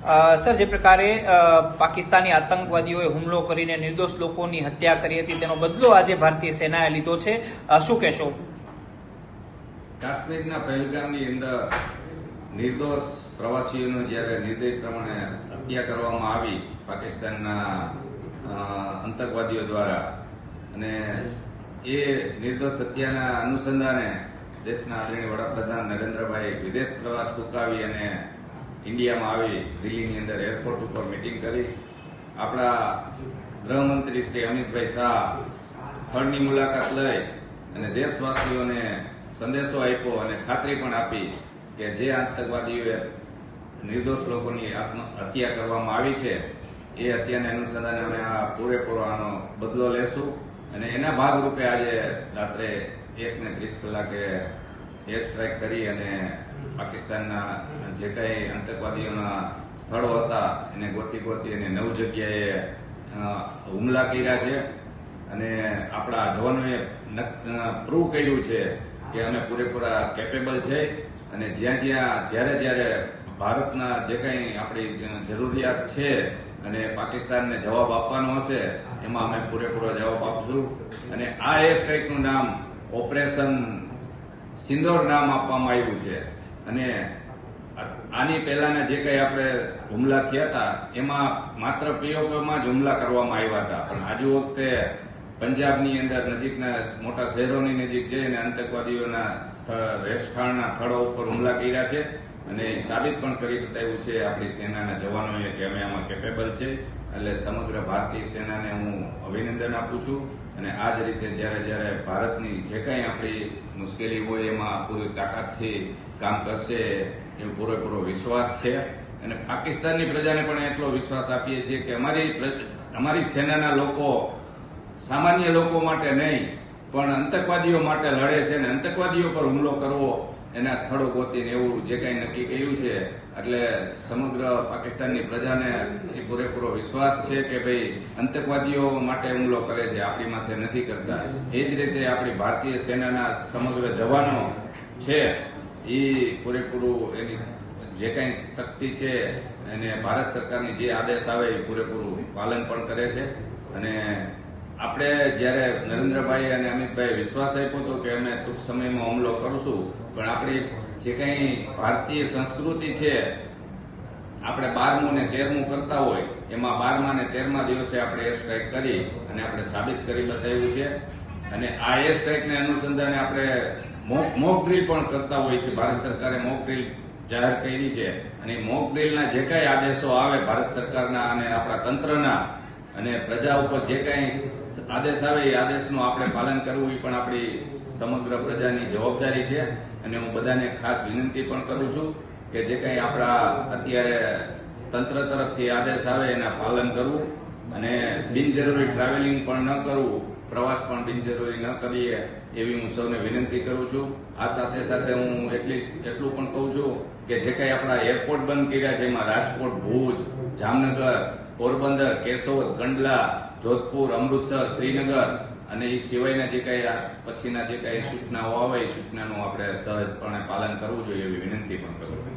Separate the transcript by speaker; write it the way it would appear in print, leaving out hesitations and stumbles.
Speaker 1: Sir, જે પ્રકારે પાકિસ્તાની આતંકવાદીઓએ હુમલો કરીને નિર્દોષ લોકોની હત્યા કરી હતી તેનો બદલો આજે ભારતીય સેનાએ લીધો છે, શું કહેશો?
Speaker 2: કાશ્મીરના પહેલગામની અંદર નિર્દોષ પ્રવાસીઓનો જ્યારે નિર્દય પ્રમાણે હત્યા કરવામાં આવી પાકિસ્તાનના આતંકવાદીઓ દ્વારા, અને એ નિર્દોષ હત્યાના અનુસંધાને દેશના આદરણીય વડાપ્રધાન નરેન્દ્રભાઈ વિદેશ પ્રવાસ ટૂંકાવી અને ઇન્ડિયામાં આવી દિલ્હીની અંદર એરપોર્ટ ઉપર મિટિંગ કરી. આપણા ગૃહમંત્રી શ્રી અમિતભાઈ શાહ સ્થળની મુલાકાત લઈ અને દેશવાસીઓને સંદેશો આપ્યો અને ખાતરી પણ આપી કે જે આતંકવાદીઓએ નિર્દોષ લોકોની હત્યા કરવામાં આવી છે એ હત્યાને અનુસંધાને અમે આ પૂરેપૂરો આનો બદલો લેશું. અને એના ભાગરૂપે આજે રાત્રે 1:30 કલાકે એર સ્ટ્રાઇક કરી અને પાકિસ્તાનના જે કંઈ આતંકવાદીઓના સ્થળો હતા એને ગોતી અને 9 જગ્યાએ હુમલા કર્યા છે. અને આપણા જવાનોએ પ્રૂવ કર્યું છે કે અમે પૂરેપૂરા કેપેબલ છે, અને જ્યારે ભારતના જે કંઈ આપણી જરૂરિયાત છે અને પાકિસ્તાનને જવાબ આપવાનો હશે એમાં અમે પૂરેપૂરો જવાબ આપશું. અને આ એર સ્ટ્રાઇકનું નામ ઓપરેશન સિંદોર નામ આપવામાં આવ્યું છે. અને આની પહેલાના જે કંઈ આપણે હુમલા થયા હતા એમાં માત્ર પીઓકેમાં જ હુમલા કરવામાં આવ્યા હતા, પણ આજુ વખતે પંજાબની અંદર નજીકના મોટા શહેરોની નજીક જઈને આતંકવાદીઓના રહેઠાણના સ્થળો ઉપર હુમલા કર્યા છે. અને સાબિત પણ કરી બતાવ્યું છે આપણી સેનાના જવાનોએ કે અમે આમાં કેપેબલ છે. એટલે સમગ્ર ભારતીય સેનાને હું અભિનંદન આપું છું. અને આ જ રીતે જ્યારે ભારતની જે કંઈ આપણી મુશ્કેલી હોય એમાં પૂરી તાકાતથી કામ કરશે એ પૂરેપૂરો વિશ્વાસ છે. અને પાકિસ્તાનની પ્રજાને પણ એટલો વિશ્વાસ આપીએ છીએ કે અમારી સેનાના લોકો સામાન્ય લોકો માટે નહીં પણ આતંકવાદીઓ માટે લડે છે, અને આતંકવાદીઓ પર હુમલો કરવો એના સ્થળો ગોતીને એવું જે કંઈ નક્કી કર્યું છે. એટલે સમગ્ર પાકિસ્તાનની પ્રજાને એ પૂરેપૂરો વિશ્વાસ છે કે ભાઈ આતંકવાદીઓ માટે હુમલો કરે છે, આપણી માથે નથી કરતા. એ જ રીતે આપણી ભારતીય સેનાના સમગ્ર જવાનો છે એ પૂરેપૂરું એની જે કંઈ શક્તિ છે એને ભારત સરકારની જે આદેશ આવે એ પૂરેપૂરું પાલન પણ કરે છે. અને આપણે જ્યારે નરેન્દ્રભાઈ અને અમિતભાઈ વિશ્વાસ આપ્યો હતો કે અમે ટૂંક સમયમાં હુમલો કરશું, પણ આપણી જે કંઈ ભારતીય સંસ્કૃતિ છે આપણે 12મું અને 13મું કરતા હોય એમાં 12મા અને 13મા દિવસે આપણે એર સ્ટ્રાઇક કરી અને આપણે સાબિત કરી બતાવ્યું છે. અને આ એર સ્ટ્રાઇકને અનુસંધાને આપણે મોક ડ્રીલ પણ કરતા હોય છે. ભારત સરકારે મોક ડ્રીલ જાહેર કરી છે, અને મોક ડ્રીલના જે કંઈ આદેશો આવે ભારત સરકારના અને આપણા તંત્રના અને પ્રજા ઉપર જે કંઈ આદેશ આવે એ આદેશનું આપણે પાલન કરવું એ પણ આપણી સમગ્ર પ્રજાની જવાબદારી છે. અને હું બધાને ખાસ વિનંતી પણ કરું છું કે જે કંઈ આપણા અત્યારે તંત્ર તરફથી આદેશ આવે એના પાલન કરવું, અને બિનજરૂરી ટ્રાવેલિંગ પણ ન કરવું, પ્રવાસ પણ બિનજરૂરી ન કરીએ એવી હું સૌને વિનંતી કરું છું. આ સાથે હું એટલું પણ કહું છું કે જે કંઈ આપણા એરપોર્ટ બંધ કર્યા છે એમાં રાજકોટ, ભુજ, જામનગર, પોરબંદર, કેશોદ, કંડલા, જોધપુર, અમૃતસર, શ્રીનગર અને એ સિવાયના જે કંઈ પછીના જે કંઈ સૂચનાઓ આવે એ સૂચનાનું આપણે સહજપણે પાલન કરવું જોઈએ એવી વિનંતી પણ કરું છું.